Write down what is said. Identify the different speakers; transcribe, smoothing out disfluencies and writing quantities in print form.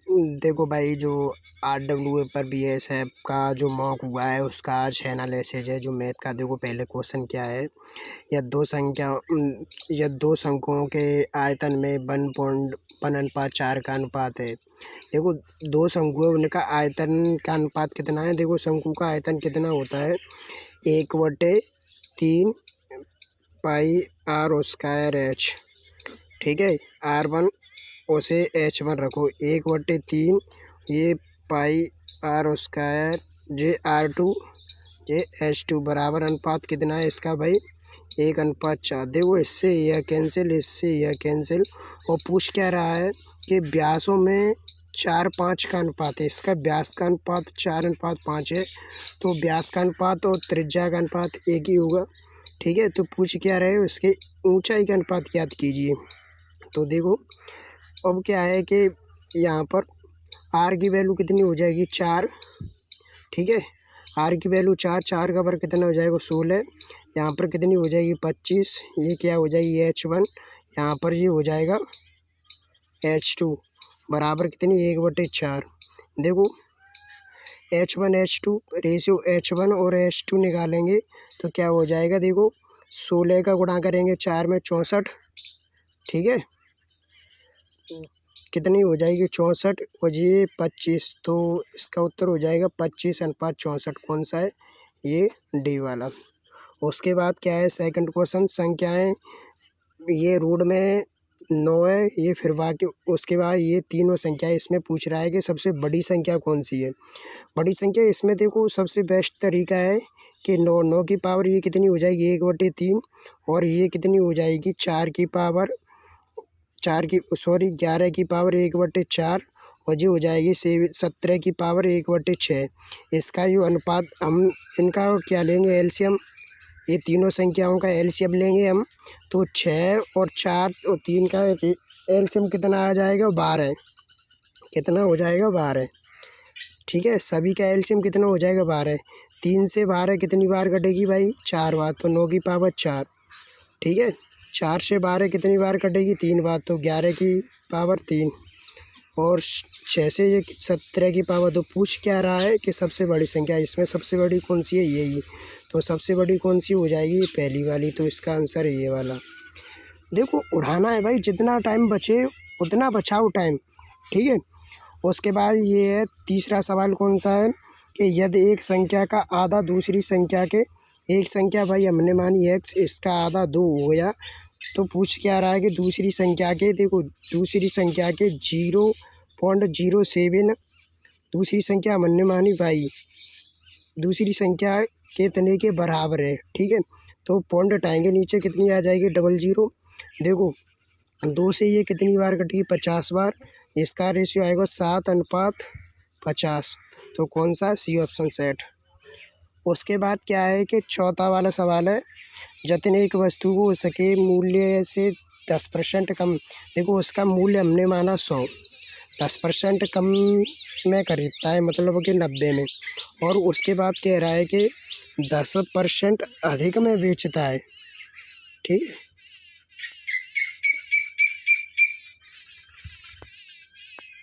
Speaker 1: देखो भाई, जो RWA/BSF का जो मॉक हुआ है उसका आज एनालिसिस है जो मैथ का। देखो पहले क्वेश्चन क्या है, या दो शंकुओं के आयतन में 1:1:4 का अनुपात है। देखो दो शंकु है, उनका आयतन का अनुपात कितना है। देखो शंकु का आयतन कितना होता है, 1/3 पाई r² h। ठीक है, r1 उसे h1 रखो, 1/3 ये पाई r² जे r2 जे h2 बराबर अनुपात कितना है इसका भाई, 1:4। देखो इससे यह कैंसिल, इससे यह कैंसिल। और पूछ क्या रहा है कि व्यासों में 4:5 का अनुपात है। इसका व्यास का अनुपात 4:5 है, तो व्यास का अनुपात और त्रिज्या का अनुपात एक ही होगा। ठीक है, तो पूछ क्या रहे हो, इसके ऊंचाई का अनुपात ज्ञात कीजिए। तो देखो अब क्या है कि यहाँ पर r की वैल्यू कितनी हो जाएगी, 4। ठीक है, r की वैल्यू 4 का वर्ग कितना हो जाएगा, 16। यहाँ पर कितनी हो जाएगी, 25। ये क्या हो जाएगी, h1। यहाँ पर ये हो जाएगा h2 बराबर कितनी, 1/4। देखो h1 h2 रेशियो h1 और h2 निकालेंगे तो क्या हो जाएगा, देखो 16 का गुणा करेंगे 4 में 64। ठीक है, कितनी हो जाएगी, 64 और ये 25। तो इसका उत्तर हो जाएगा 25:64। कौन सा है, ये डी वाला। उसके बाद क्या है, सेकंड क्वेश्चन, संख्याएं ये रूट में 9 है, ये फिर बाकी उसके बाद ये तीनों संख्याएं इसमें पूछ रहा है कि सबसे बड़ी संख्या कौन सी है। बड़ी संख्या इसमें देखो सबसे बेस्ट तरीका है कि 9 की पावर ये कितनी हो जाएगी, 1/3। और ये कितनी हो जाएगी, 11 की पावर 1/4। और ये हो जाएगी 17 की पावर 1/6। इसका जो अनुपात, हम इनका क्या लेंगे, एलसीएम। ये तीनों संख्याओं का एलसीएम लेंगे हम, तो 6 और 4 और 3 का एलसीएम कितना आ जाएगा, 12। कितना हो जाएगा, 12। ठीक है, सभी का एलसीएम कितना हो जाएगा, 12। 3 से 12 कितनी बार कटेगी भाई, 4 बार, तो 9 की पावर 4। ठीक है, 4 से 12 कितनी बार कटेगी, 3 बार, तो 11 की पावर 3। और 6 से ये 17 की पावर। तो पूछ क्या रहा है कि सबसे बड़ी संख्या, इसमें सबसे बड़ी कौन सी है, यही। तो सबसे बड़ी कौन सी हो जाएगी, ये पहली वाली। तो इसका आंसर है ये वाला। देखो उड़ाना है भाई, जितना टाइम बचे उतना बचाओ टाइम। ठीक है, उसके बाद ये है तीसरा सवाल, कौन सा है कि यदि एक संख्या का आधा दूसरी संख्या के, एक संख्या भाई हमने मानी x, इसका आधा 2 हो गया। तो पूछ क्या रहा है कि दूसरी संख्या के, देखो दूसरी संख्या के 0.07, दूसरी देखो हमने मानी y, दूसरी संख्या कितने के बराबर है। ठीक है, तो पॉइंट हटाएंगे नीचे, कितनी आ जाएगी, 00। देखो 2 से ये कितनी बार कटेगी, 50 बार। इसका रेशियो आएगा 7:50। तो कौन सा, सी ऑप्शन सेट। उसके बाद क्या है कि चौथा वाला सवाल है, जितने एक वस्तु को उसके मूल्य से 10% कम, देखो उसका मूल्य हमने माना 100, 10% कम में खरीदता है, मतलब कि 90 में। और उसके बाद कह रहा है कि 10% अधिक में बेचता है। ठीक है,